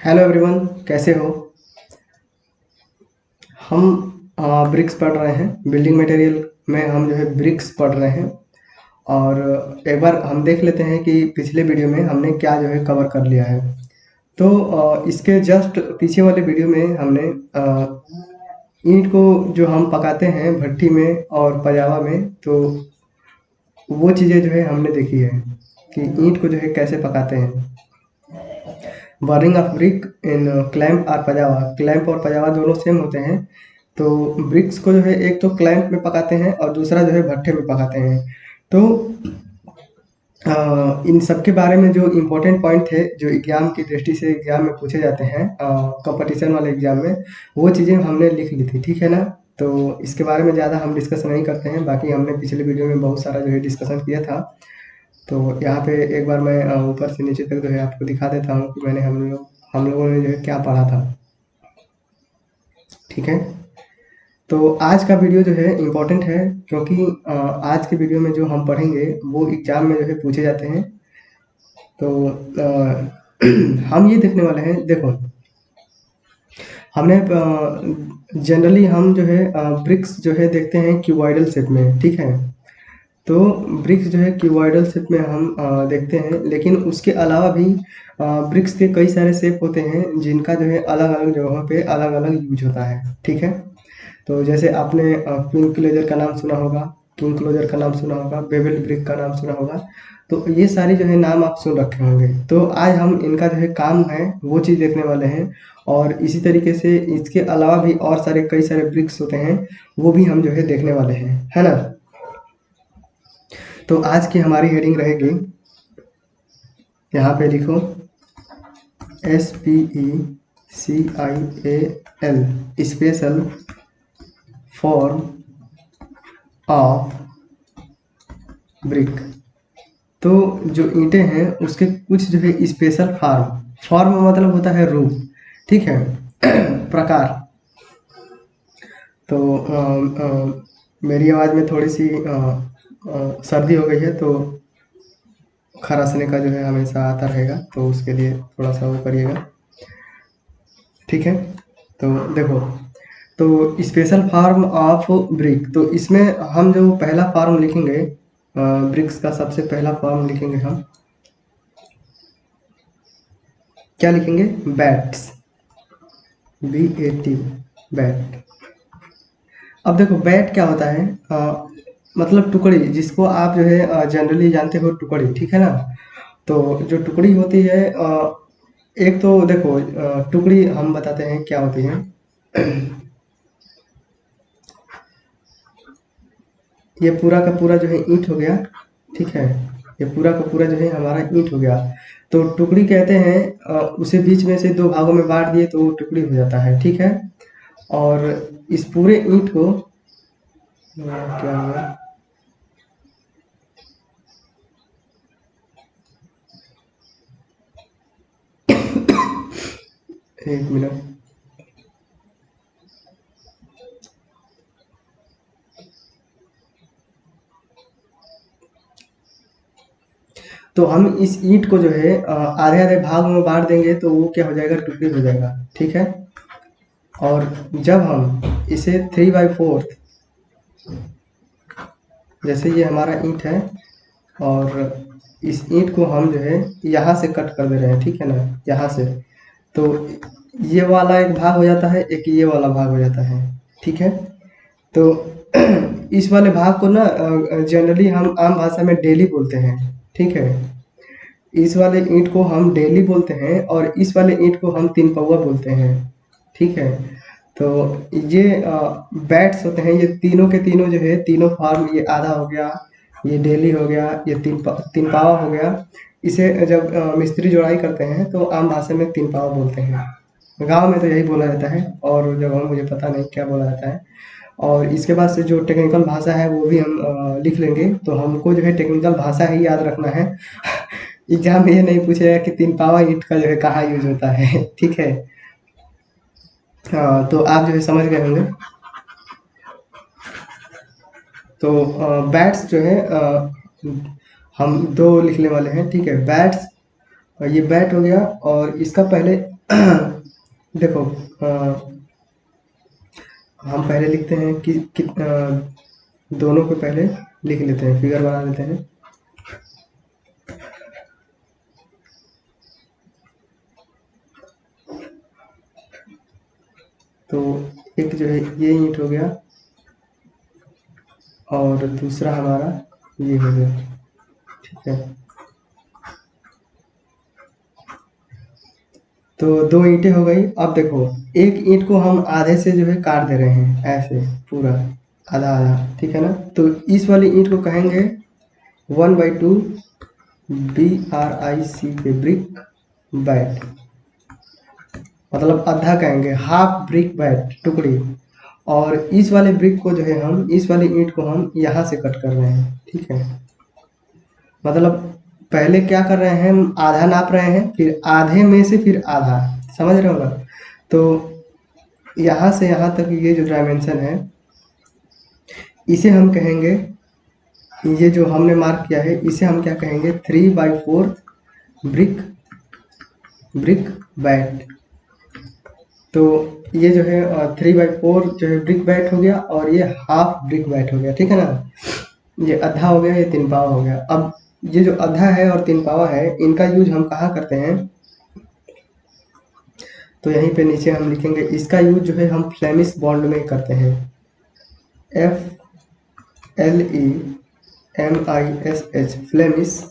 Hello everyone, कैसे हो। हम ब्रिक्स पढ़ रहे हैं। बिल्डिंग मटेरियल में हम जो है ब्रिक्स पढ़ रहे हैं। और एक बार हम देख लेते हैं कि पिछले वीडियो में हमने क्या जो है कवर कर लिया है। तो इसके जस्ट पीछे वाले वीडियो में हमने ईंट को जो हम पकाते हैं भट्टी में और पजावा में, तो वो चीज़ें जो है हमने देखी है कि ईंट को जो है कैसे पकाते हैं। Burning of brick in clamp और पजावा। क्लैंप और पजावा दोनों सेम होते हैं। तो ब्रिक्स को जो है एक तो क्लैंप में पकाते हैं और दूसरा जो है भट्टे में पकाते हैं। तो इन सब के बारे में जो इम्पोर्टेंट पॉइंट थे, जो एग्जाम की दृष्टि से एग्जाम में पूछे जाते हैं कंपटीशन वाले एग्जाम में, वो चीज़ें हमने लिख ली थी, ठीक है ना। तो इसके बारे में ज़्यादा हम डिस्कस नहीं करते हैं। बाकी हमने पिछले वीडियो में बहुत सारा जो है डिस्कशन किया था। तो यहाँ पे एक बार मैं ऊपर से नीचे तक जो है आपको दिखा देता हूँ कि मैंने हम लोगों ने जो है क्या पढ़ा था, ठीक है। तो आज का वीडियो जो है इम्पोर्टेंट है, क्योंकि आज के वीडियो में जो हम पढ़ेंगे वो एग्जाम में जो है पूछे जाते हैं। तो हम ये देखने वाले हैं, देखो हमने जनरली हम जो है ब्रिक्स जो है देखते हैं क्यूबॉइडल शेप में, ठीक है। तो ब्रिक्स जो है क्यूबॉइडल शेप में हम देखते हैं, लेकिन उसके अलावा भी ब्रिक्स के कई सारे शेप होते हैं जिनका जो है अलग अलग जगहों पे अलग अलग यूज होता है, ठीक है। तो जैसे आपने क्वीन क्लोजर का नाम सुना होगा, किंग क्लोजर का नाम सुना होगा, बेबल ब्रिक का नाम सुना होगा। तो ये सारी जो है नाम आप सुन रखे होंगे। तो आज हम इनका जो है काम है वो चीज़ देखने वाले हैं। और इसी तरीके से इसके अलावा भी और सारे कई सारे ब्रिक्स होते हैं, वो भी हम जो है देखने वाले हैं, है ना। तो आज की हमारी हेडिंग रहेगी, यहाँ पे लिखो SPECIAL, special form of brick. तो जो ईंटें हैं उसके कुछ जो है स्पेशल फॉर्म, फॉर्म मतलब होता है रूप, ठीक है, प्रकार। तो मेरी आवाज़ में थोड़ी सी सर्दी हो गई है, तो खराशने का जो है हमेशा आता रहेगा, तो उसके लिए थोड़ा सा वो करिएगा, ठीक है। तो देखो, तो स्पेशल फॉर्म ऑफ ब्रिक, तो इसमें हम जो पहला फॉर्म लिखेंगे ब्रिक्स का, सबसे पहला फॉर्म लिखेंगे हम, क्या लिखेंगे, बैट्स, BAT, बैट। अब देखो बैट क्या होता है, मतलब टुकड़ी, जिसको आप जो है जनरली जानते हो टुकड़ी, ठीक है ना। तो जो टुकड़ी होती है एक तो देखो टुकड़ी हम बताते हैं क्या होती है। ये पूरा का पूरा जो है ईंट हो गया, ठीक है। ये पूरा का पूरा जो है हमारा ईंट हो गया। तो टुकड़ी कहते हैं उसे बीच में से दो भागों में बांट दिए तो वो टुकड़ी हो जाता है, ठीक है। और इस पूरे ईंट को क्या हुआ, एक मिनट। तो हम इस ईंट को जो है आधे आधे भाग में बांट देंगे तो वो क्या हो जाएगा, टुकड़ी हो जाएगा, ठीक है। और जब हम इसे 3/4, जैसे ये हमारा ईंट है और इस ईंट को हम जो है यहाँ से कट कर दे रहे हैं, ठीक है ना, यहाँ से। तो ये वाला एक भाग हो जाता है, एक ये वाला भाग हो जाता है, ठीक है। तो इस वाले भाग को ना जनरली हम आम भाषा में डेली बोलते हैं, ठीक है। इस वाले ईंट को हम डेली बोलते हैं और इस वाले ईंट को हम तीन पौवा बोलते हैं, ठीक है। तो ये बैट्स होते हैं, ये तीनों के तीनों जो है तीनों फॉर्म, ये आधा हो गया, ये डेली हो गया, ये तीन पावा हो गया। इसे जब मिस्त्री जोड़ाई करते हैं तो आम भाषा में तीन पावा बोलते हैं। गांव में तो यही बोला जाता है, और जगह मुझे पता नहीं क्या बोला जाता है। और इसके बाद से जो टेक्निकल भाषा है वो भी हम लिख लेंगे। तो हमको जो है टेक्निकल भाषा ही याद रखना है। एग्जाम में ये नहीं पूछेगा कि तीन पावा ईंट का जो है कहाँ यूज होता है, ठीक है। तो आप जो है समझ गए होंगे। तो बैट्स जो है हम दो लिखने वाले हैं, ठीक है। बैट्स, ये बैट हो गया और इसका पहले देखो हम पहले लिखते हैं कि दोनों को पहले लिख लेते हैं, फिगर बना लेते हैं। तो एक जो है ये ईंट हो गया और दूसरा हमारा ये हो गया, ठीक है। तो 2 ईंटें हो गई। अब देखो एक ईंट को हम आधे से जो है काट दे रहे हैं, ऐसे पूरा आधा आधा, ठीक है ना। तो इस वाली ईंट को कहेंगे 1/2 BRIC के ब्रिक बैट, मतलब आधा कहेंगे, हाफ ब्रिक बैट टुकड़ी। और इस वाले ब्रिक को जो है हम, इस वाली ईंट को हम यहाँ से कट कर रहे हैं, ठीक है। मतलब पहले क्या कर रहे हैं, हम आधा नाप रहे हैं, फिर आधे में से फिर आधा, समझ रहे हो ना। तो यहाँ से यहाँ तक ये जो डायमेंशन है, इसे हम कहेंगे, ये जो हमने मार्क किया है इसे हम क्या कहेंगे, 3/4 ब्रिक बैट। तो ये जो है 3/4 जो है ब्रिक बैट हो गया, और ये हाफ ब्रिक बैट हो गया, ठीक है ना। ये आधा हो गया, ये 3 पावा हो गया। अब ये जो आधा है और 3 पावा है, इनका यूज हम कहाँ करते हैं, तो यहीं पे नीचे हम लिखेंगे, इसका यूज जो है हम फ्लेमिश बॉन्ड में करते हैं, FLEMISH, फ्लेमिश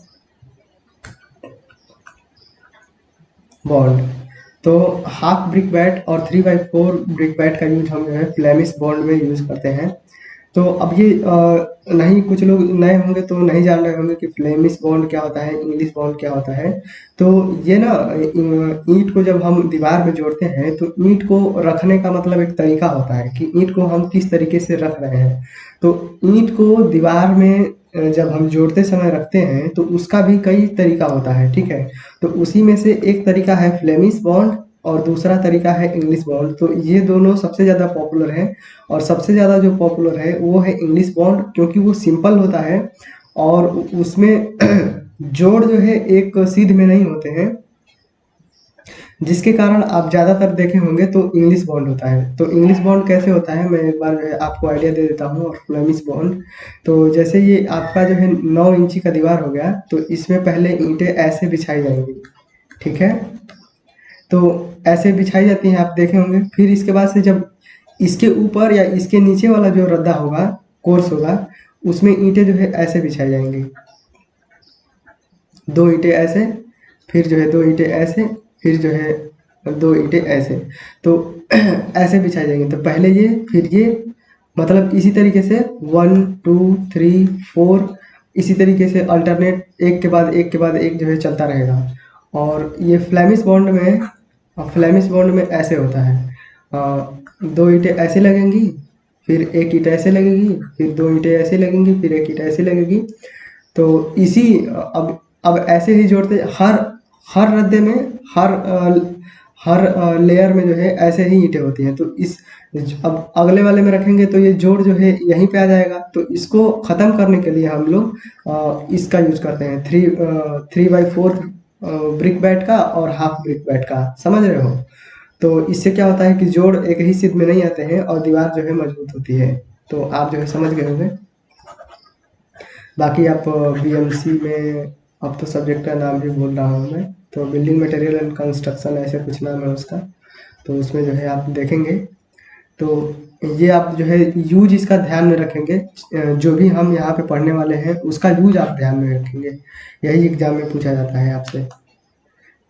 बॉन्ड। तो हाफ ब्रिक बैट और 3/4 ब्रिक बैट का यूज हम जो है फ्लेमिश बॉन्ड में यूज करते हैं। तो अब ये नहीं, कुछ लोग नए होंगे तो नहीं जान रहे होंगे कि फ्लेमिश बॉन्ड क्या होता है, इंग्लिश बॉन्ड क्या होता है। तो ये ना ईंट को जब हम दीवार में जोड़ते हैं, तो ईंट को रखने का मतलब एक तरीका होता है कि ईंट को हम किस तरीके से रख रहे हैं। तो ईंट को दीवार में जब हम जोड़ते समय रखते हैं, तो उसका भी कई तरीका होता है, ठीक है। तो उसी में से एक तरीका है फ्लेमिश बॉन्ड और दूसरा तरीका है इंग्लिश बॉन्ड। तो ये दोनों सबसे ज़्यादा पॉपुलर है, और सबसे ज़्यादा जो पॉपुलर है वो है इंग्लिश बॉन्ड, क्योंकि वो सिंपल होता है और उसमें जोड़ जो है एक सीध में नहीं होते हैं, जिसके कारण आप ज़्यादातर देखे होंगे तो इंग्लिश बॉन्ड होता है। तो इंग्लिश बॉन्ड कैसे होता है, मैं एक बार जो है आपको आइडिया दे देता हूँ। और फ्लेमिश बॉन्ड, तो जैसे ये आपका जो है 9 इंची का दीवार हो गया, तो इसमें पहले ईंटें ऐसे बिछाई जाएंगी, ठीक है। तो ऐसे बिछाई जाती हैं, आप देखे होंगे। फिर इसके बाद से जब इसके ऊपर या इसके नीचे वाला जो रद्दा होगा, कोर्स होगा, उसमें ईंटें जो है ऐसे बिछाई जाएंगी, 2 ईंटें ऐसे, फिर जो है 2 ईंटें ऐसे, फिर जो है 2 ईंटें ऐसे। तो ऐसे बिछाई जाएंगी। तो पहले ये, फिर ये, मतलब इसी तरीके से 1 2 3 4, इसी तरीके से अल्टरनेट एक के बाद एक के बाद एक जो है चलता रहेगा। और ये फ्लेमिश बॉन्ड में ऐसे होता है, 2 ईंटें ऐसे लगेंगी, फिर 1 ईंट ऐसे लगेगी, फिर 2 ईंटें ऐसे लगेंगी, फिर 1 ईंट ऐसे लगेगी। तो इसी अब ऐसे ही जोड़ते, हर हर रद्दे में, हर लेयर में जो है ऐसे ही ईंटें होती हैं। तो इस, अब अगले वाले में रखेंगे तो ये जोड़ जो है यहीं पे आ जाएगा। तो इसको ख़त्म करने के लिए हम लोग इसका यूज करते हैं, 3/4 ब्रिक बैट का और हाफ ब्रिक बैट का, समझ रहे हो। तो इससे क्या होता है कि जोड़ एक ही सीध में नहीं आते हैं और दीवार जो है मजबूत होती है। तो आप जो है समझ गए होंगे। बाकी आप BMC में, अब तो सब्जेक्ट का नाम भी भूल रहा हूँ मैं, तो बिल्डिंग मटेरियल एंड कंस्ट्रक्शन ऐसे कुछ नाम है उसका, तो उसमें जो है आप देखेंगे। तो ये आप जो है यूज इसका ध्यान में रखेंगे, जो भी हम यहाँ पे पढ़ने वाले हैं उसका यूज आप ध्यान में रखेंगे, यही एग्जाम में पूछा जाता है आपसे।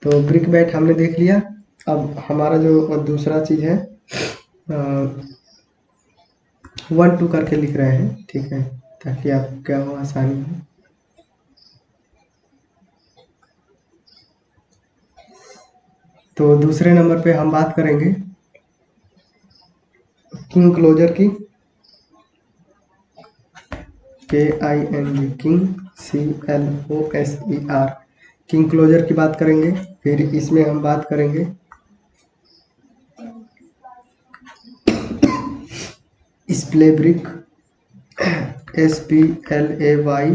तो ब्रिक बैट हमने देख लिया। अब हमारा जो दूसरा चीज़ है, 1 2 करके लिख रहे हैं, ठीक है, ताकि आप क्या हो आसानी हो। तो दूसरे नंबर पे हम बात करेंगे किंग क्लोजर की, KING, king, CLOSER, king closer की बात करेंगे। फिर इसमें हम बात करेंगे splay brick, SPLAY,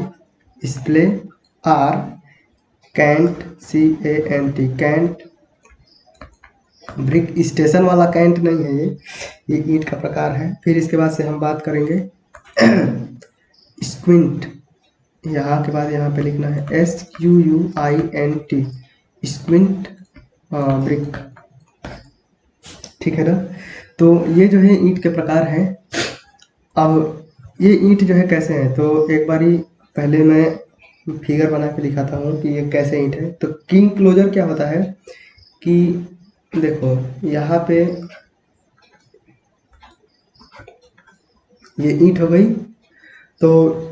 splay, R, cant, CANT, cant, brick station वाला कैंट नहीं है ये ईंट का प्रकार है। फिर इसके बाद से हम बात करेंगे स्क्विंट। यहाँ के बाद यहाँ पे लिखना है SQUINT, स्क्विंट ब्रिक, ठीक है ना। तो ये जो है ईंट के प्रकार हैं। अब ये ईंट जो है कैसे है, तो एक बारी पहले मैं फिगर बना के दिखाता हूँ कि ये कैसे ईंट है। तो किंग क्लोजर क्या होता है कि देखो यहाँ पे ये ईंट हो गई, तो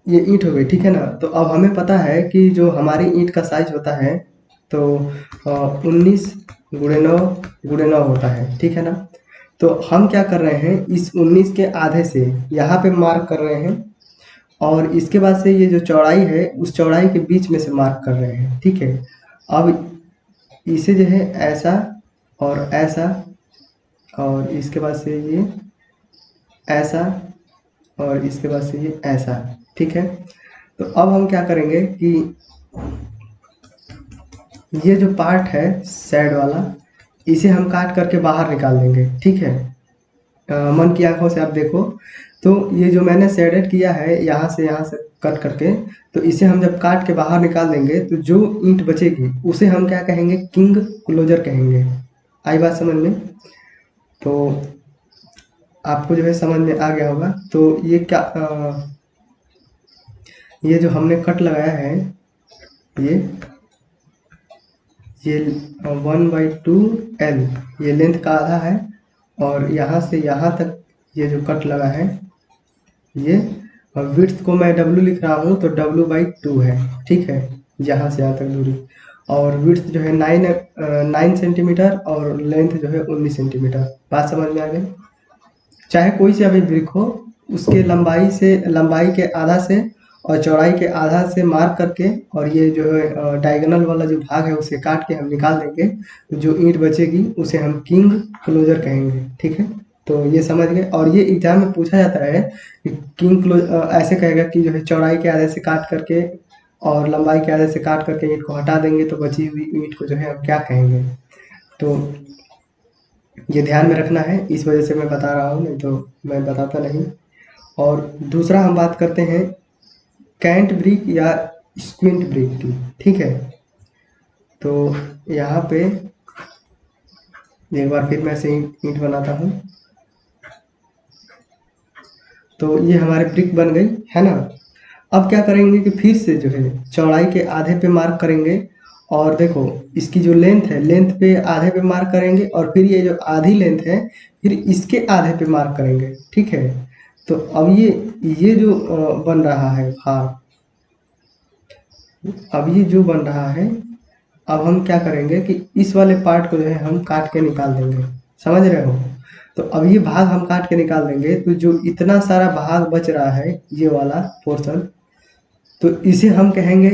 ये ईंट हो गई, ठीक है ना। तो अब हमें पता है कि जो हमारी ईंट का साइज होता है तो 19x9 होता है, ठीक है ना। तो हम क्या कर रहे हैं, इस 19 के आधे से यहाँ पे मार्क कर रहे हैं, और इसके बाद से ये जो चौड़ाई है उस चौड़ाई के बीच में से मार्क कर रहे हैं, ठीक है। अब इसे जो है ऐसा और ऐसा, और इसके बाद से ये ऐसा, और इसके बाद से ये ऐसा, ठीक है। तो अब हम क्या करेंगे कि ये जो पार्ट है साइड वाला, इसे हम काट करके बाहर निकाल देंगे, ठीक है। मन की आंखों से आप देखो, तो ये जो मैंने शेडेड किया है यहाँ से कट करके, तो इसे हम जब काट के बाहर निकाल देंगे तो जो ईंट बचेगी उसे हम क्या कहेंगे, किंग क्लोजर कहेंगे। आई बात समझ में? तो आपको जो है समझ में आ गया होगा। तो ये क्या ये जो हमने कट लगाया है, ये 1/2 L ये लेंथ का आधा है, और यहाँ से यहाँ तक ये जो कट लगा है ये, और विड्थ को मैं W लिख रहा हूँ तो W/2 है, ठीक है, यहाँ से यहाँ तक दूरी। और विड्थ जो है 9 सेंटीमीटर और लेंथ जो है 19 सेंटीमीटर। बात समझ में आ गई? चाहे कोई सा भी ब्रिक हो, उसके लंबाई के आधा से और चौड़ाई के आधा से मार्क करके, और ये जो है डायगोनल वाला जो भाग है उसे काट के हम निकाल देंगे, तो जो ईंट बचेगी उसे हम किंग क्लोजर कहेंगे, ठीक है। तो ये समझ गए। और ये एग्जाम में पूछा जाता है कि किंग क्लोजर ऐसे कहेगा कि जो है चौड़ाई के आधे से काट करके और लंबाई के आधे से काट करके ईंट को हटा देंगे, तो बची हुई ईंट को जो है हम क्या कहेंगे। तो ये ध्यान में रखना है, इस वजह से मैं बता रहा हूँ, नहीं तो मैं बताता नहीं। और दूसरा हम बात करते हैं कैंट ब्रिक या स्क्विंट ब्रिक की, ठीक है। तो यहाँ पे एक बार फिर मैं से ईंट बनाता हूँ। तो ये हमारे ब्रिक बन गई है ना। अब क्या करेंगे कि फिर से जो है चौड़ाई के आधे पे मार्क करेंगे, और देखो इसकी जो लेंथ है, लेंथ पे आधे पे मार्क करेंगे, और फिर ये जो आधी लेंथ है फिर इसके आधे पे मार्क करेंगे, ठीक है। तो अब ये जो बन रहा है भाग, अब ये जो बन रहा है, अब हम क्या करेंगे कि इस वाले पार्ट को जो है हम काट के निकाल देंगे, समझ रहे हो। तो अब ये भाग हम काट के निकाल देंगे, तो जो इतना सारा भाग बच रहा है ये वाला पोर्शन, तो इसे हम कहेंगे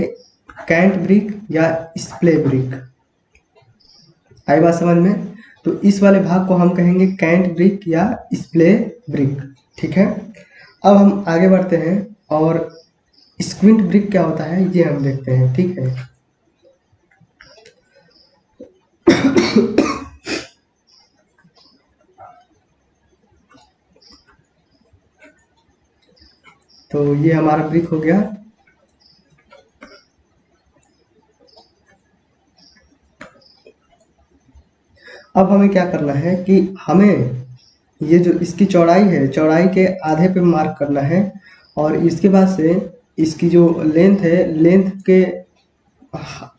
कैंट ब्रिक या स्प्ले ब्रिक। आई बात समझ में? तो इस वाले भाग को हम कहेंगे कैंट ब्रिक या स्प्ले ब्रिक, ठीक है। अब हम आगे बढ़ते हैं, और स्क्विंट ब्रिक क्या होता है ये हम देखते हैं, ठीक है। तो ये हमारा ब्रिक हो गया। अब हमें क्या करना है कि हमें ये जो इसकी चौड़ाई है, चौड़ाई के आधे पे मार्क करना है, और इसके बाद से इसकी जो लेंथ है, लेंथ के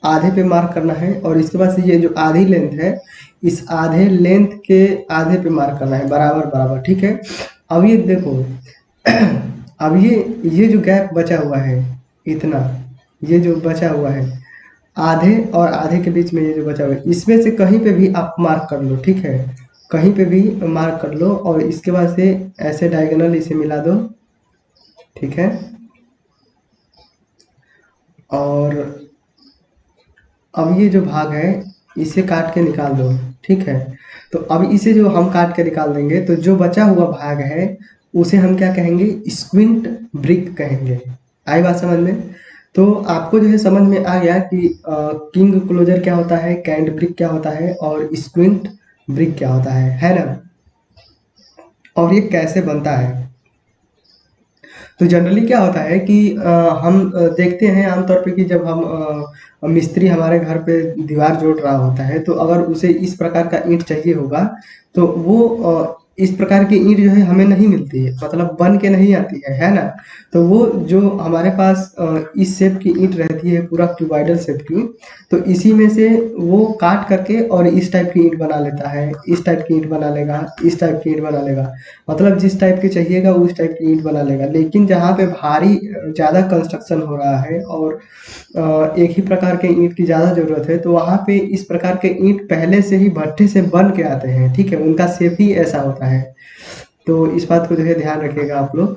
आधे पे मार्क करना है, और इसके बाद से ये जो आधी लेंथ है, इस आधे लेंथ के आधे पे मार्क करना है, बराबर बराबर, ठीक है। अब ये देखो अब ये जो गैप बचा हुआ है, इतना ये जो बचा हुआ है आधे और आधे के बीच में, ये जो बचा हुआ है, इसमें से कहीं पे भी आप मार्क कर लो, ठीक है, कहीं पे भी मार्क कर लो, और इसके बाद से ऐसे डायगोनल इसे मिला दो, ठीक है। और अब ये जो भाग है इसे काट के निकाल दो, ठीक है। तो अब इसे जो हम काट के निकाल देंगे, तो जो बचा हुआ भाग है उसे हम क्या कहेंगे, स्क्विंट ब्रिक कहेंगे। आई बात समझ में? तो आपको जो है समझ में आ गया कि किंग क्लोजर क्या होता है, कैंट ब्रिक क्या होता है, और स्क्विंट ब्रिक क्या होता है ना, और ये कैसे बनता है। तो जनरली क्या होता है कि हम देखते हैं आमतौर पे कि जब हम मिस्त्री हमारे घर पे दीवार जोड़ रहा होता है, तो अगर उसे इस प्रकार का ईंट चाहिए होगा, तो वो इस प्रकार की ईंट जो है हमें नहीं मिलती है, मतलब बन के नहीं आती है ना। तो वो जो हमारे पास इस शेप की ईंट रहती है, पूरा क्यूबॉइडल शेप की, तो इसी में से वो काट करके और इस टाइप की ईंट बना लेता है, इस टाइप की ईंट बना लेगा, इस टाइप की ईंट बना लेगा, मतलब जिस टाइप की चाहिएगा उस टाइप की ईंट बना लेगा। लेकिन जहाँ पे भारी ज़्यादा कंस्ट्रक्शन हो रहा है और एक ही प्रकार के ईंट की ज़्यादा ज़रूरत है, तो वहाँ पे इस प्रकार के ईंट पहले से ही भट्ठे से बन के आते हैं, ठीक है, उनका शेप ही ऐसा होता है। तो इस बात को जो है ध्यान रखिएगा आप लोग।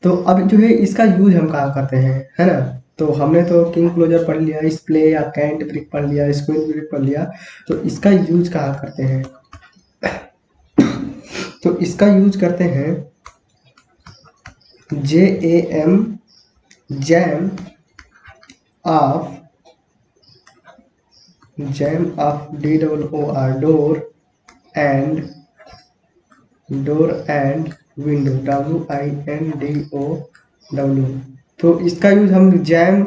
तो अब जो है इसका यूज हम कहाँ करते हैं, है ना। तो हमने तो किंग क्लोजर पढ़ लिया, स्प्ले या कैंट ब्रिक पढ़ लिया, स्क्वीज ब्रिक पढ़ लिया, तो इसका यूज कहाँ करते हैं। तो इसका यूज करते हैं JAM, jam of DOOR, door and window, WINDOW। तो इसका यूज हम जैम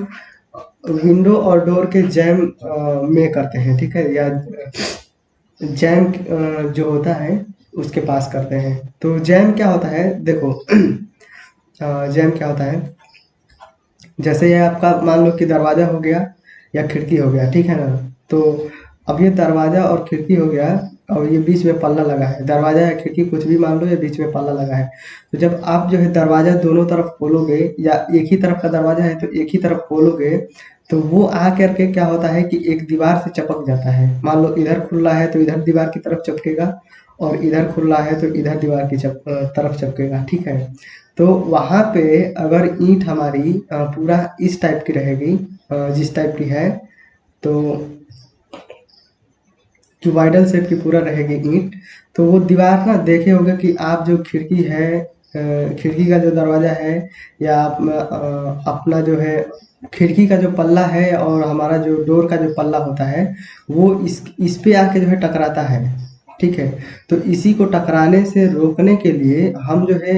विंडो और डोर के जैम में करते हैं, ठीक है, या जैम जो होता है उसके पास करते हैं। तो जैम क्या होता है, देखो जैम क्या होता है, जैसे ये आपका मान लो कि दरवाजा हो गया या खिड़की हो गया, ठीक है ना। तो अब ये दरवाजा और खिड़की हो गया और ये बीच में पल्ला लगा है, दरवाजा या खिड़की कुछ भी मान लो, ये बीच में पल्ला लगा है। तो जब आप जो है दरवाजा दोनों तरफ खोलोगे, या एक ही तरफ का दरवाजा है तो एक ही तरफ खोलोगे, तो वो आ करके क्या होता है कि एक दीवार से चिपक जाता है। मान लो इधर खुला है तो इधर दीवार की तरफ चिपकेगा, और इधर खुला है तो इधर दीवार की तरफ चिपकेगा, ठीक है। तो वहाँ पे अगर ईंट हमारी पूरा इस टाइप की रहेगी, जिस टाइप की है, तो क्यूबाइडल शेप की पूरा रहेगी ईंट, तो वो दीवार ना देखे होंगे कि आप जो खिड़की है, खिड़की का जो दरवाजा है, या आप अपना जो है खिड़की का जो पल्ला है और हमारा जो डोर का जो पल्ला होता है, वो इस पे आके जो है टकराता है, ठीक है। तो इसी को टकराने से रोकने के लिए हम जो है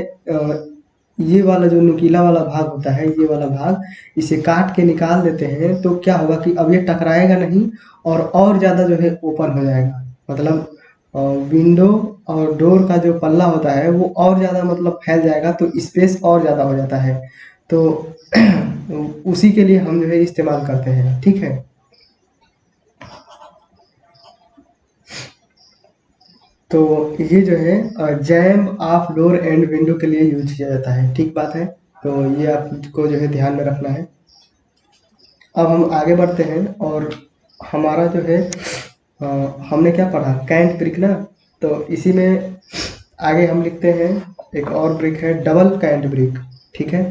ये वाला जो नुकीला वाला भाग होता है, ये वाला भाग, इसे काट के निकाल देते हैं। तो क्या होगा कि अब ये टकराएगा नहीं और ज़्यादा जो है ओपन हो जाएगा, मतलब विंडो और डोर का जो पल्ला होता है वो और ज़्यादा मतलब फैल जाएगा, तो स्पेस और ज़्यादा हो जाता है। तो उसी के लिए हम जो है इस्तेमाल करते हैं, ठीक है। तो ये जो है jam of door and window के लिए यूज किया जाता है, ठीक बात है। तो ये आपको जो है ध्यान में रखना है। अब हम आगे बढ़ते हैं, और हमारा जो है हमने क्या पढ़ा, कैंट ब्रिक ना। तो इसी में आगे हम लिखते हैं एक और ब्रिक है, डबल कैंट ब्रिक, ठीक है।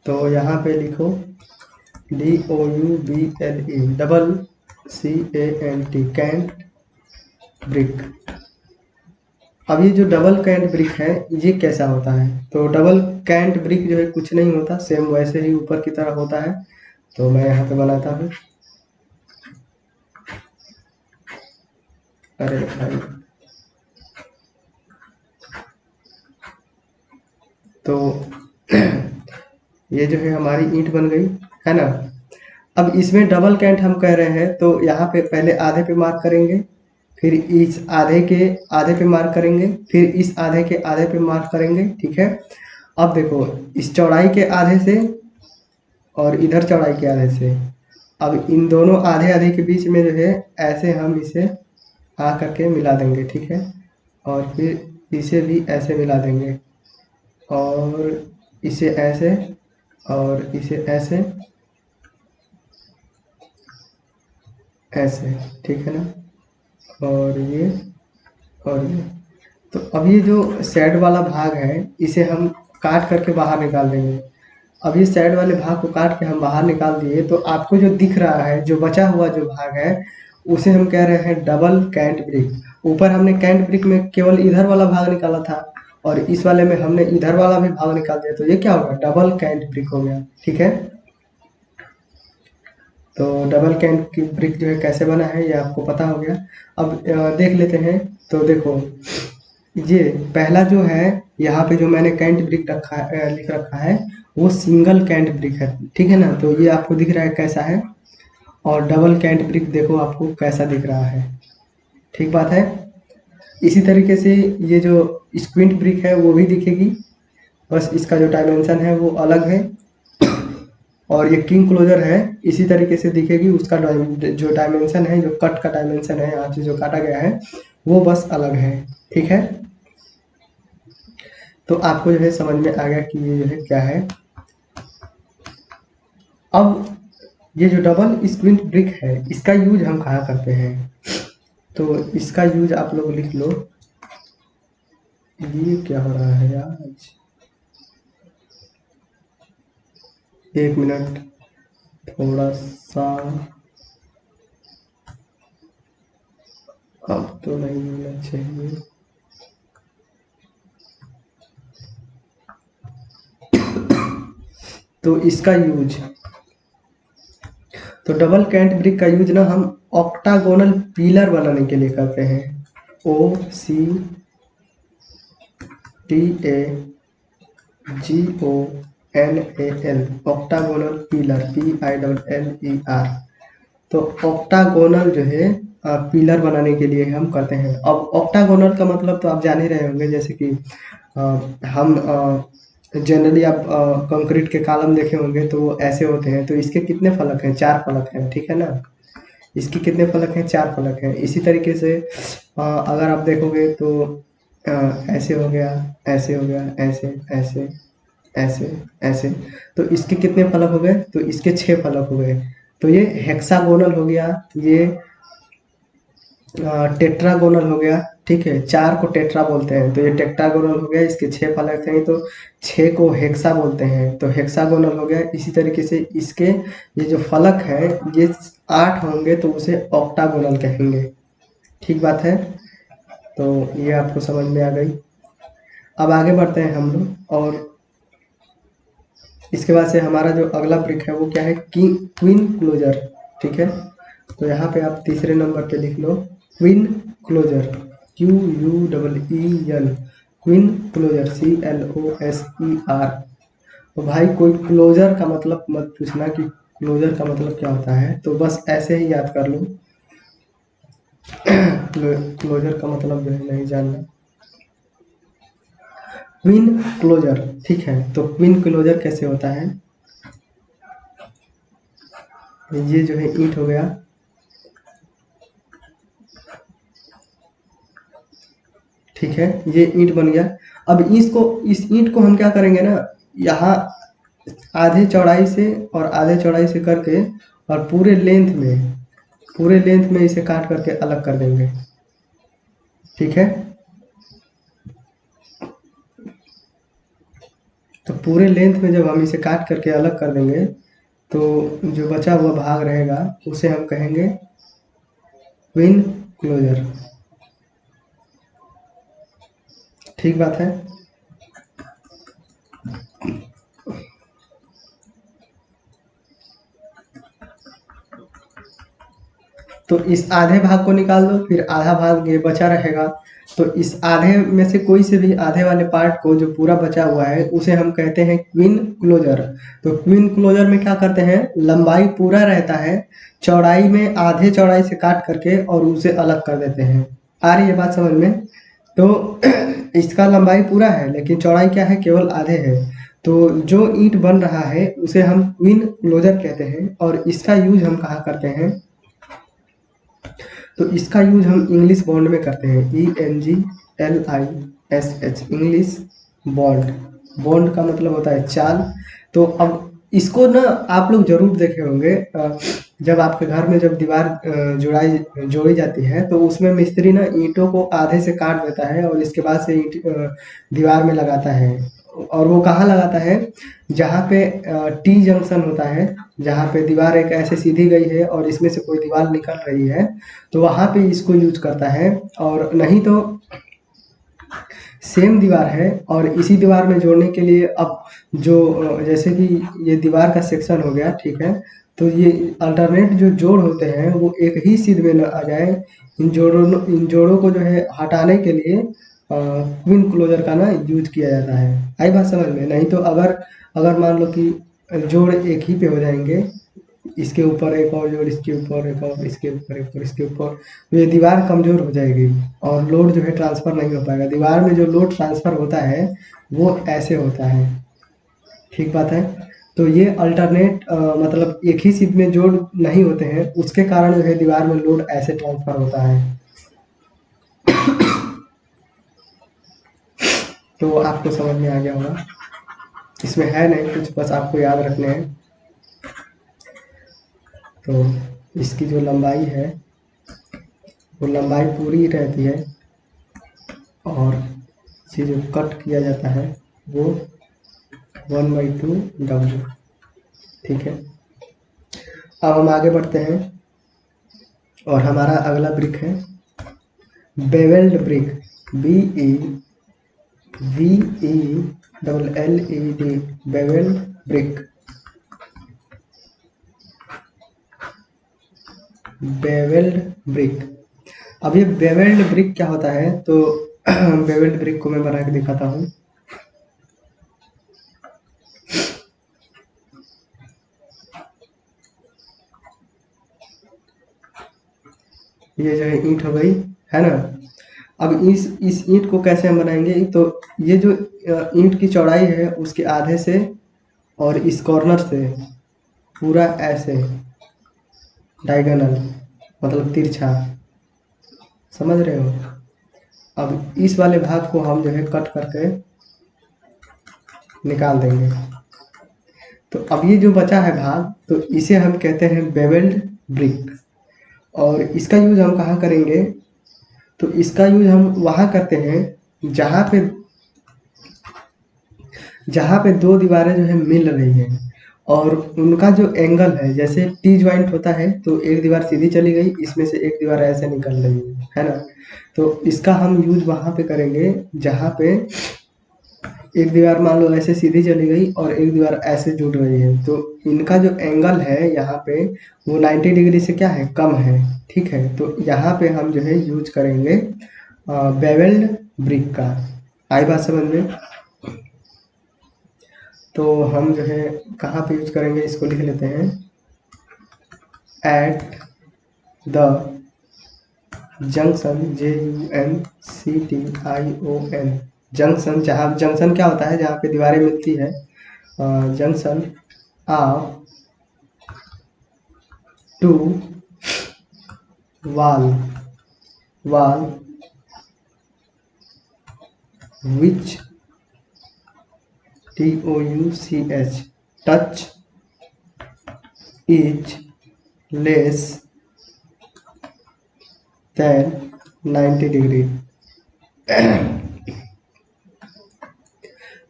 तो यहाँ पे लिखो DOUBLE, double CANT, cant brick. अब ये जो डबल कैंट ब्रिक है ये कैसा होता है, तो डबल कैंट ब्रिक जो है कुछ नहीं होता, सेम वैसे ही ऊपर की तरह होता है। तो मैं यहाँ पे बनाता हूँ, अरे भाई, तो ये जो है हमारी ईंट बन गई, है ना। अब इसमें डबल कैंट हम कह रहे हैं, तो यहाँ पे पहले आधे पे मार्क करेंगे, फिर इस आधे के आधे पे मार्क करेंगे, फिर इस आधे के आधे पे मार्क करेंगे, ठीक है। अब देखो, इस चौड़ाई के आधे से और इधर चौड़ाई के आधे से, अब इन दोनों आधे आधे के बीच में जो है ऐसे हम इसे आ करके मिला देंगे, ठीक है। और फिर इसे भी ऐसे मिला देंगे, और इसे ऐसे, और इसे ऐसे, ऐसे, ठीक है ना। और ये, और ये, तो अब ये जो सैड वाला भाग है इसे हम काट करके बाहर निकाल देंगे। अब ये साइड वाले भाग को काट के हम बाहर निकाल दिए, तो आपको जो दिख रहा है, जो बचा हुआ जो भाग है, उसे हम कह रहे हैं डबल कैंट ब्रिक। ऊपर हमने कैंट ब्रिक में केवल इधर वाला भाग निकाला था, और इस वाले में हमने इधर वाला भी भाग निकाल दिया, तो ये क्या होगा, डबल कैंट ब्रिक हो गया, ठीक है। तो डबल कैंट की ब्रिक जो है कैसे बना है ये आपको पता हो गया। अब देख लेते हैं। तो देखो ये पहला जो है यहाँ पे जो मैंने कैंट ब्रिक रखा है, लिख रखा है, वो सिंगल कैंट ब्रिक है, ठीक है ना। तो ये आपको दिख रहा है कैसा है, और डबल कैंट ब्रिक देखो आपको कैसा दिख रहा है, ठीक बात है। इसी तरीके से ये जो स्क्विंट ब्रिक है वो भी दिखेगी, बस इसका जो डायमेंशन है वो अलग है। और ये किंग क्लोजर है, इसी तरीके से दिखेगी, उसका जो डायमेंशन है, जो कट का डायमेंशन है, यहाँ से जो काटा गया है वो बस अलग है, ठीक है। तो आपको जो है समझ में आ गया कि ये जो है क्या है। अब ये जो डबल स्क्विंट ब्रिक है इसका यूज हम कहाँ करते हैं, तो इसका यूज आप लोग लिख लो। ये क्या हो रहा है आज, एक मिनट, थोड़ा सा, अब तो नहीं होना चाहिए। तो इसका यूज, तो डबल कैंट ब्रिक का यूज ना हम ऑक्टागोनल पिलर बनाने के लिए करते हैं। OCTAGONAL, octagonal pillar, PILLER। तो ऑक्टागोनल जो है पिलर बनाने के लिए हम करते हैं। अब ऑक्टागोनल का मतलब तो आप जान ही रहे होंगे, जैसे कि हम जनरली आप कंक्रीट के कॉलम देखे होंगे तो वो ऐसे होते हैं। तो इसके कितने फलक हैं, 4 फलक हैं, ठीक है ना। इसके कितने फलक हैं, 4 फलक हैं। इसी तरीके से अगर आप देखोगे तो ऐसे हो गया, ऐसे हो गया, ऐसे ऐसे ऐसे ऐसे, तो इसके कितने फलक हो गए, तो इसके 6 फलक हो गए। तो ये हेक्सागोनल हो गया, ये टेट्रागोनल हो गया, ठीक है। 4 को टेट्रा बोलते हैं, तो ये टेट्रागोनल हो गया, इसके 6 फलक हैं, तो 6 को हेक्सा बोलते हैं, तो हेक्सागोनल हो गया। इसी तरीके से इसके ये जो फलक है ये 8 होंगे तो उसे ऑक्टागोनल कहेंगे, ठीक बात है। तो ये आपको समझ में आ गई। अब आगे बढ़ते हैं हम लोग, और इसके बाद से हमारा जो अगला ब्रिक है वो क्या है, क्वीन क्लोजर, ठीक है। तो यहाँ पे आप तीसरे नंबर पे लिख लो queen closer, QUEEN, queen closer, CLOSER। तो भाई कोई क्लोजर का मतलब मत पूछना कि क्लोजर का मतलब क्या होता है, तो बस ऐसे ही याद कर लो। क्लोजर का मतलब जो है नहीं जानना। क्वीन क्लोजर, ठीक है। तो क्वीन क्लोजर कैसे होता है, ये जो है ईंट हो गया, ठीक है, ये ईंट बन गया। अब इस ईंट को हम क्या करेंगे ना, यहाँ आधे चौड़ाई से और आधे चौड़ाई से करके और पूरे लेंथ में इसे काट करके अलग कर देंगे, ठीक है। तो पूरे लेंथ में जब हम इसे काट करके अलग कर देंगे तो जो बचा हुआ भाग रहेगा उसे हम कहेंगे क्वीन क्लोजर, ठीक बात है। तो इस आधे भाग को निकाल दो, फिर आधा भाग ये बचा रहेगा। तो इस आधे में से कोई से भी आधे वाले पार्ट को जो पूरा बचा हुआ है उसे हम कहते हैं क्वीन क्लोजर। तो क्वीन क्लोजर में क्या करते हैं, लंबाई पूरा रहता है, चौड़ाई में आधे चौड़ाई से काट करके और उसे अलग कर देते हैं। आ रही है बात समझ में। तो इसका लंबाई पूरा है लेकिन चौड़ाई क्या है, केवल आधे है। तो जो ईंट बन रहा है उसे हम क्वीन क्लोजर कहते हैं, और इसका यूज हम कहाँ करते हैं, तो इसका यूज हम इंग्लिश बॉन्ड में करते हैं, ENGLISH, इंग्लिश बॉन्ड। बॉन्ड का मतलब होता है चाल। तो अब इसको ना आप लोग जरूर देखे होंगे, जब आपके घर में जब दीवार जोड़ी जाती है तो उसमें मिस्त्री ना ईंटों को आधे से काट देता है और इसके बाद से ईंट दीवार में लगाता है। और वो कहाँ लगाता है, जहाँ पे टी जंक्शन होता है, जहाँ पे दीवार एक ऐसे सीधी गई है और इसमें से कोई दीवार निकल रही है, तो वहाँ पे इसको यूज करता है। और नहीं तो सेम दीवार है और इसी दीवार में जोड़ने के लिए अब जो जैसे कि ये दीवार का सेक्शन हो गया, ठीक है। तो ये अल्टरनेट जो जोड़ होते हैं वो एक ही सीध में न आ जाए, इन जोड़ों को जो है हटाने के लिए क्वीन क्लोजर का ना यूज किया जाता है। आई बात समझ में? नहीं तो अगर अगर मान लो कि जोड़ एक ही पे हो जाएंगे, इसके ऊपर एक और जोड़, इसके ऊपर एक और, इसके ऊपर एक और, इसके ऊपर, तो ये दीवार कमजोर हो जाएगी और लोड जो है ट्रांसफर नहीं हो पाएगा। दीवार में जो लोड ट्रांसफर होता है वो ऐसे होता है, ठीक बात है। तो ये अल्टरनेट मतलब एक ही सीध में जोड़ नहीं होते हैं, उसके कारण जो है दीवार में लोड ऐसे ट्रांसफर होता है। तो आपको समझ में आ गया होगा, इसमें है नहीं कुछ, बस आपको याद रखने हैं। तो इसकी जो लंबाई है वो लंबाई पूरी रहती है और इसे जो कट किया जाता है वो 1/2 W, ठीक है। अब हम आगे बढ़ते हैं और हमारा अगला ब्रिक है bevelled brick, BEVELLED, bevelled brick. Bevelled brick, अब ये बेवेल्ड ब्रिक क्या होता है? तो बेवेल्ड ब्रिक को मैं बना के दिखाता हूँ। ये जो है ईंट हो गई, है ना। अब इस ईंट को कैसे हम बनाएंगे? तो ये जो ईंट की चौड़ाई है उसके आधे से और इस कॉर्नर से पूरा ऐसे डायगोनल, मतलब तिरछा, समझ रहे हो। अब इस वाले भाग को हम जो है कट करके निकाल देंगे। तो अब ये जो बचा है भाग, तो इसे हम कहते हैं बेवेल्ड ब्रिक। और इसका यूज हम कहाँ करेंगे? तो इसका यूज हम वहाँ करते हैं जहाँ पे दो दीवारें जो है मिल रही हैं और उनका जो एंगल है, जैसे टी ज्वाइंट होता है तो एक दीवार सीधी चली गई, इसमें से एक दीवार ऐसे निकल रही है ना। तो इसका हम यूज वहाँ पे करेंगे जहाँ पे एक दीवार मान लो ऐसे सीधी चली गई और एक दीवार ऐसे जुड़ रही है, तो इनका जो एंगल है यहाँ पे वो 90 डिग्री से क्या है, कम है, ठीक है। तो यहाँ पे हम जो है यूज करेंगे बेवेल्ड ब्रिक का। आई बात समझ में? तो हम जो है कहाँ पे यूज करेंगे इसको लिख लेते हैं, at the junction, JUNCTION, junction, जहाँ जंक्शन क्या होता है, जहाँ पे दीवारें मिलती है, junction of two wall which TOUCH touch is less than 90 degree.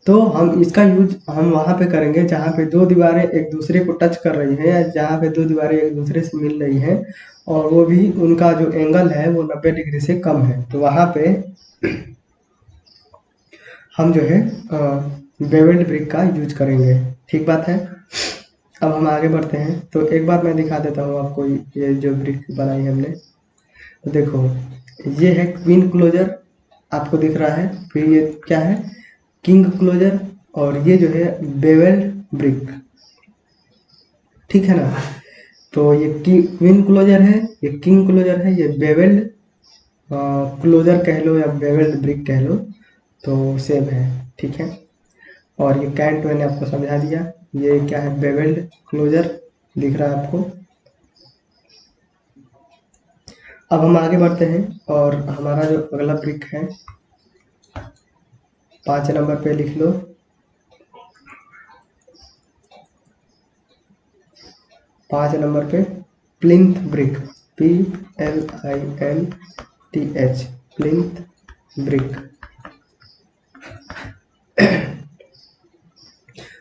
तो हम इसका यूज हम वहाँ पे करेंगे जहाँ पे दो दीवारें एक दूसरे को टच कर रही हैं, या जहाँ पे दो दीवारें एक दूसरे से मिल रही हैं और वो भी उनका जो एंगल है वो 90 डिग्री से कम है, तो वहाँ पे हम जो है बेवेल्ड ब्रिक का यूज करेंगे, ठीक बात है। अब हम आगे बढ़ते हैं। तो एक बार मैं दिखा देता हूँ आपको, ये जो ब्रिक बनाई हमने, तो देखो ये है क्वीन क्लोजर, आपको दिख रहा है, फिर ये क्या है, किंग क्लोजर, और ये जो है बेवेल्ड ब्रिक, ठीक है ना। तो ये क्वीन क्लोजर है, ये किंग क्लोजर है, ये बेवेल्ड क्लोजर कह लो या बेवेल्ड ब्रिक कह लो, तो सेम है, ठीक है। और ये कैंट मैंने आपको समझा दिया, ये क्या है, बेवेल्ड क्लोजर दिख रहा है आपको। अब हम आगे बढ़ते हैं और हमारा जो अगला ब्रिक है 5 नंबर पे लिख लो, 5 नंबर पे plinth brick, PLINTH, plinth brick.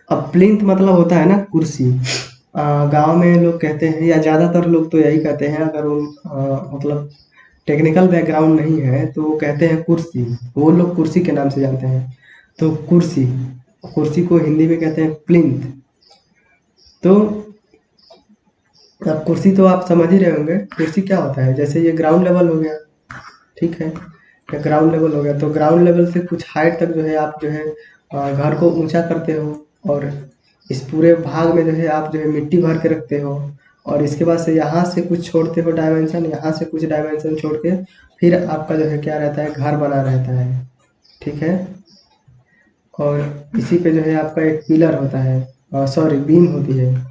अब प्लिंथ मतलब होता है ना कुर्सी, गांव में लोग कहते हैं, या ज़्यादातर लोग तो यही कहते हैं, अगर वो मतलब टेक्निकल बैकग्राउंड नहीं है तो वो कहते हैं कुर्सी, वो लोग कुर्सी के नाम से जानते हैं। तो कुर्सी, कुर्सी को हिंदी में कहते हैं प्लिंथ। तो अब कुर्सी तो आप समझ ही रहे होंगे, कुर्सी क्या होता है। जैसे ये ग्राउंड लेवल हो गया, ठीक है, ये ग्राउंड लेवल हो गया, तो ग्राउंड लेवल से कुछ हाइट तक जो है आप जो है घर को ऊंचा करते हो, और इस पूरे भाग में जो है आप जो है मिट्टी भर के रखते हो, और इसके बाद से यहाँ से कुछ छोड़ते हो डायमेंशन, यहाँ से कुछ डायमेंशन छोड़ के फिर आपका जो है क्या रहता है, घर बना रहता है, ठीक है। और इसी पे जो है आपका एक पिलर होता है, सॉरी बीम होती है।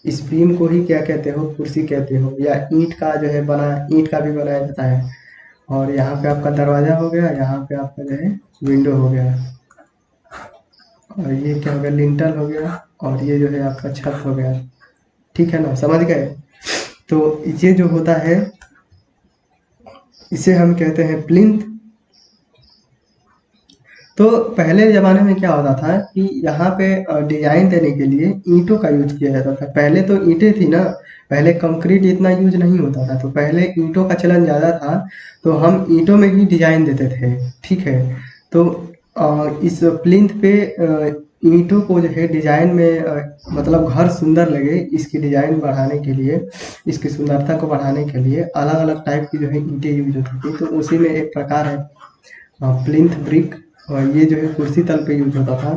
इस बीम को ही क्या कहते हो, कुर्सी कहते हो, या ईंट का जो है बना, ईंट का भी बनाया जाता है। और यहाँ पे आपका दरवाजा हो गया, यहाँ पे आपका जो है विंडो हो गया, और ये क्या हो गया, लिंटल हो गया, और ये जो है आपका छत हो गया, ठीक है ना, समझ गए। तो ये जो होता है इसे हम कहते हैं प्लिंथ। तो पहले ज़माने में क्या होता था कि यहाँ पे डिज़ाइन देने के लिए ईंटों का यूज़ किया जाता था। पहले तो ईंटें थी ना, पहले कंक्रीट इतना यूज़ नहीं होता था, तो पहले ईंटों का चलन ज़्यादा था, तो हम ईंटों में ही डिज़ाइन देते थे, ठीक है। तो इस प्लिंथ पे ईंटों को जो है डिज़ाइन में मतलब घर सुंदर लगे, इसकी डिज़ाइन बढ़ाने के लिए, इसकी सुंदरता को बढ़ाने के लिए अलग अलग टाइप की जो है ईंटें यूज होती थी। तो उसी में एक प्रकार है प्लिंथ ब्रिक, और ये जो है कुर्सी तल पे यूज होता था।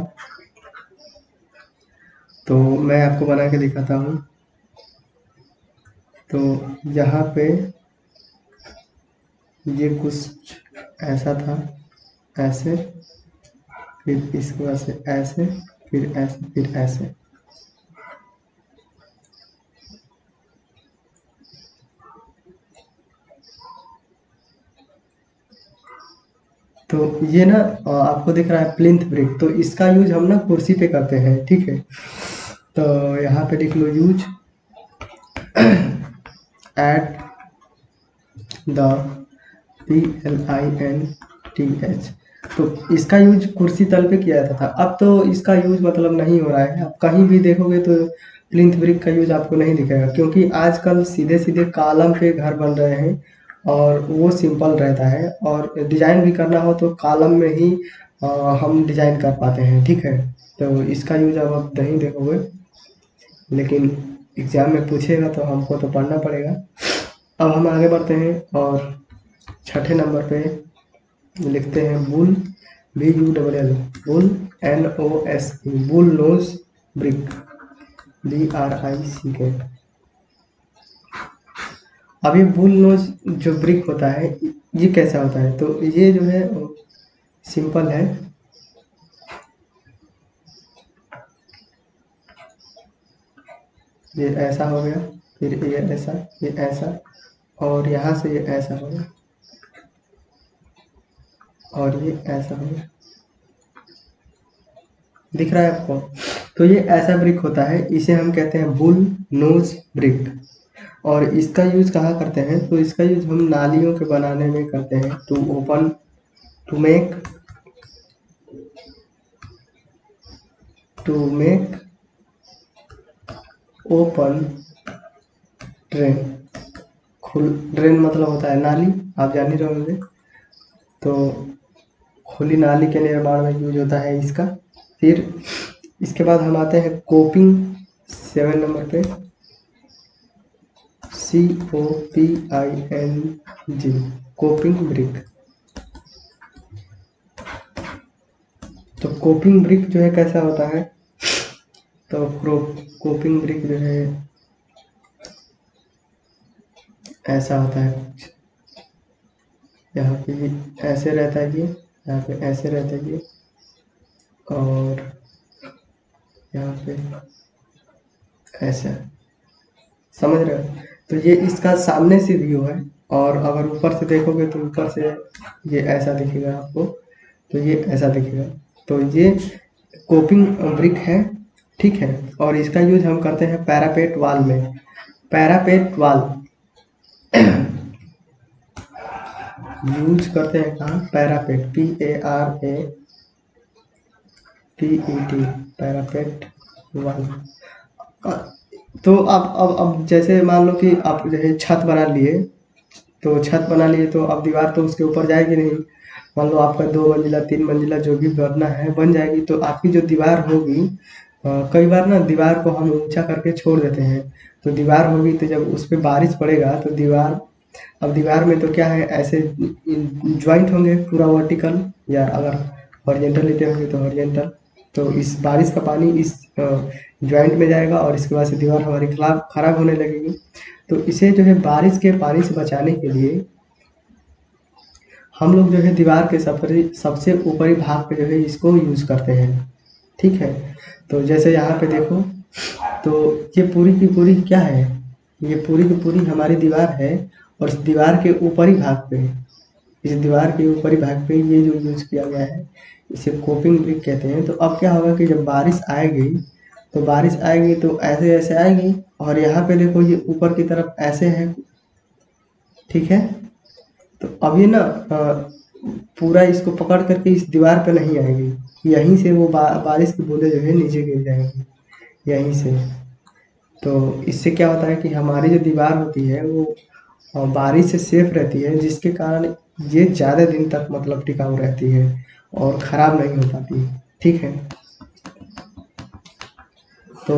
तो मैं आपको बना के दिखाता हूँ। तो यहाँ पे ये कुछ ऐसा था, ऐसे, फिर इसके बाद से ऐसे, फिर ऐसे, फिर ऐसे। तो ये ना आपको दिख रहा है प्लिंथ ब्रिक, तो इसका यूज हम ना कुर्सी पे करते हैं, ठीक है। तो यहाँ पे लिख लो यूज एट द PLINTH। तो इसका यूज कुर्सी तल पे किया जाता था। अब तो इसका यूज मतलब नहीं हो रहा है, आप कहीं भी देखोगे तो प्लिंथ ब्रिक का यूज आपको नहीं दिखेगा, क्योंकि आजकल सीधे सीधे कॉलम पे घर बन रहे हैं, और वो सिंपल रहता है, और डिजाइन भी करना हो तो कॉलम में ही हम डिजाइन कर पाते हैं, ठीक है। तो इसका यूज अब आप नहीं देखोगे, लेकिन एग्जाम में पूछेगा तो हमको तो पढ़ना पड़ेगा। अब हम आगे बढ़ते हैं, और छठे नंबर पे लिखते हैं bull, BULL, bull, NOSE, bull knows brick, BRICK। अब ये बुल नोज जो ब्रिक होता है, ये कैसा होता है, तो ये जो है सिंपल है। ये ऐसा हो गया, फिर ये ऐसा, ये ऐसा, और यहाँ से ये ऐसा हो गया, और ये ऐसा हो गया, दिख रहा है आपको। तो ये ऐसा ब्रिक होता है, इसे हम कहते हैं बुल नोज ब्रिक। और इसका यूज कहाँ करते हैं, तो इसका यूज हम नालियों के बनाने में करते हैं, to open, to make open drain. Drain मतलब होता है नाली, आप जान ही रहे होंगे। तो खुली नाली के निर्माण में यूज होता है इसका। फिर इसके बाद हम आते हैं कोपिंग, 7 नंबर पे, COPING, कोपिंग ब्रिक। तो कोपिंग ब्रिक जो है कैसा होता है, तो कोपिंग ब्रिक जो है ऐसा होता है कुछ, यहाँ पे ऐसे रहता है ये, यहाँ पे ऐसे रहता है ये, और यहाँ पे ऐसा, समझ रहे हो। तो ये इसका सामने से व्यू है, और अगर ऊपर से देखोगे तो ऊपर से ये ऐसा दिखेगा आपको, तो ये ऐसा दिखेगा। तो ये कोपिंग ब्रिक है, ठीक है। और इसका यूज हम करते हैं पैरापेट वाल में, पैरापेट वाल यूज करते हैं कहाँ, पैरापेट, PARAPET, पैरापेट वाल। तो अब जैसे मान लो कि आप जो है छत बना लिए, तो छत बना लिए तो अब दीवार तो उसके ऊपर जाएगी नहीं। मान लो आपका 2 मंजिला 3 मंजिला जो भी बनना है बन जाएगी, तो आपकी जो दीवार होगी कई बार ना दीवार को हम ऊंचा करके छोड़ देते हैं, तो दीवार होगी तो जब उस पे बारिश पड़ेगा तो दीवार, अब दीवार में तो क्या है, ऐसे ज्वाइंट होंगे पूरा वर्टिकल, या अगर हॉरिजेंटल लेते होंगे तो हॉरिजेंटल। तो इस बारिश का पानी इस ज्वाइंट में जाएगा और इसके बाद से दीवार हमारी खराब होने लगेगी। तो इसे जो है बारिश के पानी से बचाने के लिए हम लोग जो है दीवार के सबसे ऊपरी भाग पे जो है इसको यूज करते हैं, ठीक है। तो जैसे यहाँ पे देखो, तो ये पूरी की पूरी क्या है, ये पूरी की पूरी हमारी दीवार है, और इस दीवार के ऊपरी भाग पे, इस दीवार के ऊपरी भाग पे ये जो यूज किया गया है इसे कोपिंग ब्रिक कहते हैं। तो अब क्या होगा कि जब बारिश आएगी, तो बारिश आएगी तो ऐसे ऐसे आएगी, और यहाँ पे देखो ये ऊपर की तरफ ऐसे है, ठीक है। तो अब ये ना पूरा इसको पकड़ करके इस दीवार पे नहीं आएगी, यहीं से वो बारिश की बूंदें जो है नीचे गिर जाएंगी यहीं से। तो इससे क्या होता है कि हमारी जो दीवार होती है वो बारिश से सेफ रहती है, जिसके कारण ये ज़्यादा दिन तक मतलब टिकाऊ रहती है और ख़राब नहीं हो पाती, ठीक है। तो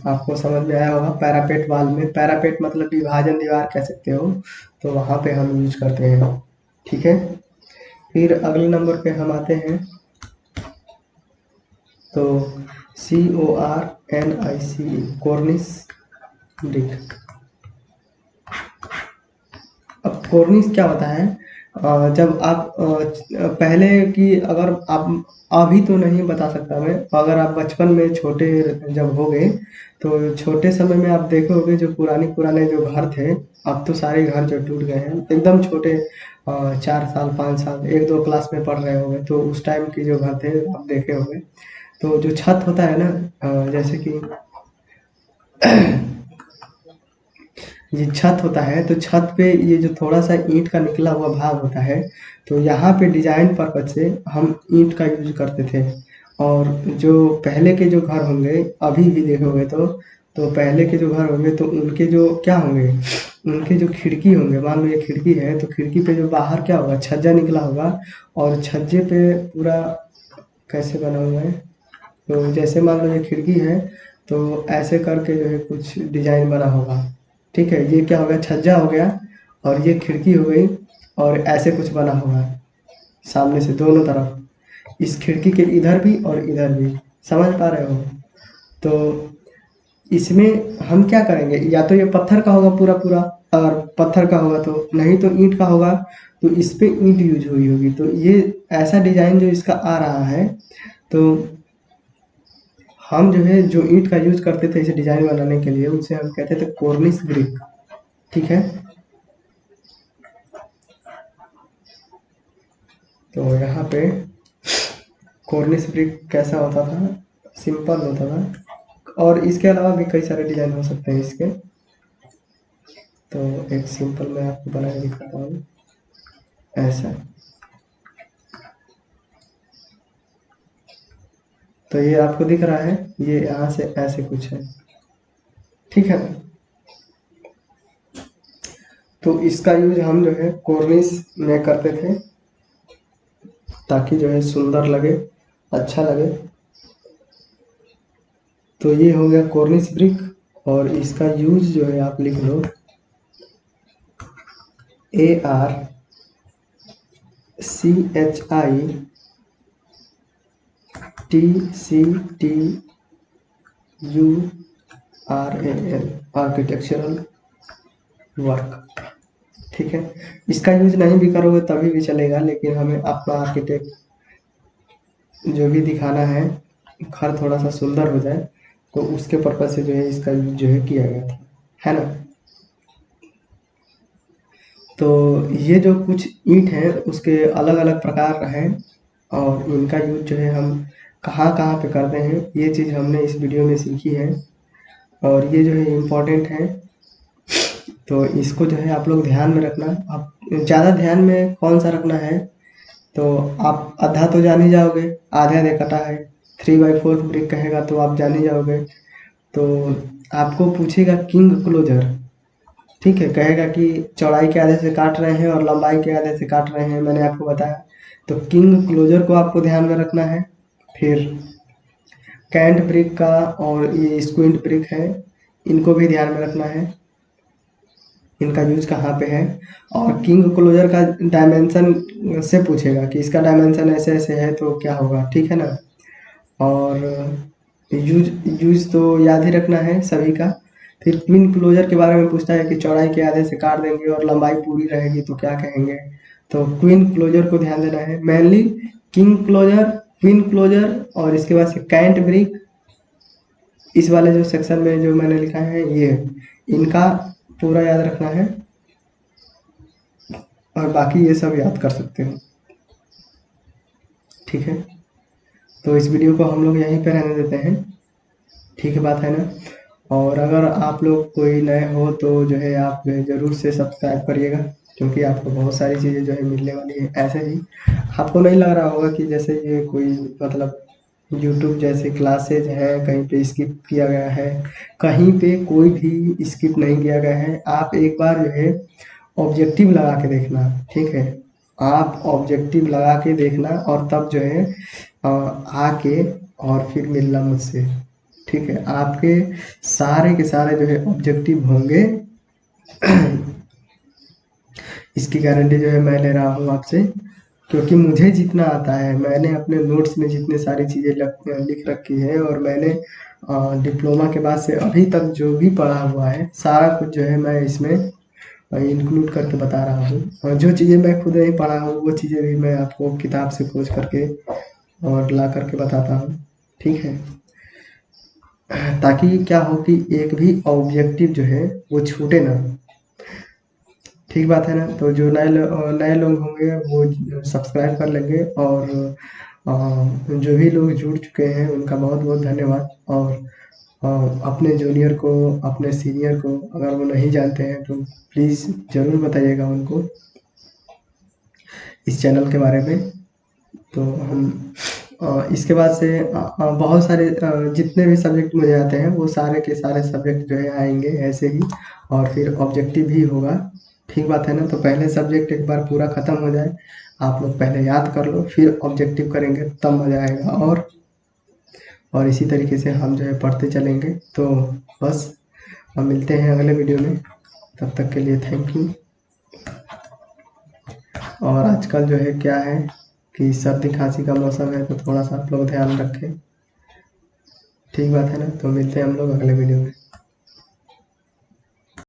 आपको समझ में आया होगा पैरापेट वाल में, पैरापेट मतलब विभाजन दीवार कह सकते हो, तो वहाँ पे हम यूज करते हैं, ठीक है। फिर अगले नंबर पे हम आते हैं, तो CORNICE, कॉर्निस ब्रिक। अब कॉर्निस क्या होता है, जब आप पहले की, अगर आप, अभी तो नहीं बता सकता मैं, अगर आप बचपन में छोटे जब हो गए, तो छोटे समय में आप देखे होंगे जो पुराने जो घर थे, अब तो सारे घर जो टूट गए हैं, एकदम छोटे 4 साल 5 साल 1-2 क्लास में पढ़ रहे होंगे, तो उस टाइम की जो घर थे आप देखे होंगे। तो जो छत होता है ना, जैसे कि ये छत होता है, तो छत पे ये जो थोड़ा सा ईंट का निकला हुआ भाग होता है, तो यहाँ पे डिजाइन पर्पज से हम ईंट का यूज करते थे। और जो पहले के जो घर होंगे, अभी भी देखोगे तो पहले के जो घर होंगे तो उनके जो क्या होंगे, उनके जो खिड़की होंगे, मान लो ये खिड़की है तो खिड़की पे जो बाहर क्या होगा, छज्जा निकला होगा, और छज्जे पे पूरा कैसे बना हुआ है, तो जैसे मान लो ये खिड़की है, तो ऐसे करके जो है कुछ डिजाइन बना होगा, ठीक है। ये क्या हो गया, छज्जा हो गया, और ये खिड़की हो गई, और ऐसे कुछ बना होगा सामने से दोनों तरफ, इस खिड़की के इधर भी और इधर भी, समझ पा रहे हो। तो इसमें हम क्या करेंगे, या तो ये पत्थर का होगा पूरा पूरा, और पत्थर का होगा तो, नहीं तो ईंट का होगा, तो इस पे ईंट यूज हुई होगी। तो ये ऐसा डिजाइन जो इसका आ रहा है, तो हम जो है जो ईंट का यूज करते थे इसे डिजाइन बनाने के लिए, उसे हम कहते थे कॉर्निस ब्रिक, ठीक है। तो यहाँ पे कॉर्निस ब्रिक कैसा होता था, सिंपल होता था, और इसके अलावा भी कई सारे डिजाइन हो सकते हैं इसके। तो एक सिंपल मैं आपको बना के दिखाता हूँ, ऐसा। तो ये आपको दिख रहा है, ये यहाँ से ऐसे कुछ है, ठीक है। तो इसका यूज हम जो है कॉर्निस में करते थे, ताकि जो है सुंदर लगे, अच्छा लगे। तो ये हो गया कॉर्निस ब्रिक, और इसका यूज जो है आप लिख लो, ARCHITCTURAL, आर्किटेक्चरल वर्क, ठीक है। इसका यूज नहीं भी करोगे तभी भी चलेगा, लेकिन हमें अपना आर्किटेक्ट जो भी दिखाना है, घर थोड़ा सा सुंदर हो जाए, तो उसके पर्पज से जो है इसका यूज जो है किया गया था, है ना। तो ये जो कुछ ईंट है उसके अलग अलग प्रकार हैं, और इनका यूज जो है हम कहाँ कहाँ पे करते हैं, ये चीज़ हमने इस वीडियो में सीखी है, और ये जो है इम्पोर्टेंट है। तो इसको जो है आप लोग ध्यान में रखना। आप ज़्यादा ध्यान में कौन सा रखना है, तो आप आधा तो जान ही जाओगे, आधे आधे कटा है, 3/4 ब्रिक कहेगा तो आप जान ही जाओगे। तो आपको पूछेगा किंग क्लोजर, ठीक है, कहेगा कि चौड़ाई के आधे से काट रहे हैं और लंबाई के आधे से काट रहे हैं, मैंने आपको बताया। तो किंग क्लोजर को आपको ध्यान में रखना है। फिर कैंट ब्रिक का और ये स्क्विंट ब्रिक है, इनको भी ध्यान में रखना है, इनका यूज कहाँ पे है। और किंग क्लोजर का डायमेंशन से पूछेगा कि इसका डायमेंशन ऐसे ऐसे है तो क्या होगा, ठीक है ना। और यूज यूज तो याद ही रखना है सभी का। फिर क्वीन क्लोजर के बारे में पूछता है कि चौड़ाई के आधे से काट देंगे और लंबाई पूरी रहेगी तो क्या कहेंगे। तो क्वीन क्लोजर को ध्यान देना है mainly, king closure, queen closure और इसके बाद से कैंट ब्रिक, इस वाले जो सेक्शन में जो मैंने लिखा है ये, इनका पूरा याद रखना है और बाकी ये सब याद कर सकते हो, ठीक है। तो इस वीडियो को हम लोग यहीं पे रहने देते हैं, ठीक है, बात है ना। और अगर आप लोग कोई नए हो तो जो है आप जो है ज़रूर से सब्सक्राइब करिएगा, क्योंकि आपको बहुत सारी चीज़ें जो है मिलने वाली है। ऐसे ही आपको नहीं लग रहा होगा कि जैसे ये कोई मतलब यूट्यूब जैसे क्लासेज है कहीं पे स्किप किया गया है, कहीं पे कोई भी स्किप नहीं किया गया है। आप एक बार जो है ऑब्जेक्टिव लगा के देखना, ठीक है, आप ऑब्जेक्टिव लगा के देखना और तब जो है आके और फिर मिलना मुझसे, ठीक है। आपके सारे के सारे जो है ऑब्जेक्टिव होंगे इसकी गारंटी जो है मैं ले रहा हूँ आपसे, क्योंकि मुझे जितना आता है, मैंने अपने नोट्स में जितने सारी चीज़ें लिख रखी है और मैंने डिप्लोमा के बाद से अभी तक जो भी पढ़ा हुआ है सारा कुछ जो है मैं इसमें इंक्लूड करके बता रहा हूँ। और जो चीज़ें मैं खुद नहीं पढ़ा हूँ वो चीज़ें भी मैं आपको किताब से खोज करके और ला करके बताता हूँ, ठीक है। ताकि क्या हो कि एक भी ऑब्जेक्टिव जो है वो छूटे ना, ठीक बात है ना। तो जो नए लोग होंगे वो सब्सक्राइब कर लेंगे और जो भी लोग जुड़ चुके हैं उनका बहुत बहुत धन्यवाद। और अपने जूनियर को, अपने सीनियर को अगर वो नहीं जानते हैं तो प्लीज़ ज़रूर बताइएगा उनको इस चैनल के बारे में। तो हम इसके बाद से बहुत सारे जितने भी सब्जेक्ट मुझे आते हैं वो सारे के सारे सब्जेक्ट जो है आएंगे ऐसे ही, और फिर ऑब्जेक्टिव भी होगा, ठीक बात है ना। तो पहले सब्जेक्ट एक बार पूरा ख़त्म हो जाए, आप लोग पहले याद कर लो, फिर ऑब्जेक्टिव करेंगे तब मज़ा आएगा। और इसी तरीके से हम जो है पढ़ते चलेंगे। तो बस हम मिलते हैं अगले वीडियो में, तब तक के लिए थैंक यू। और आजकल जो है क्या है कि सर्दी खांसी का मौसम है तो थोड़ा सा आप लोग ध्यान रखें, ठीक बात है ना। तो मिलते हैं हम लोग अगले वीडियो में।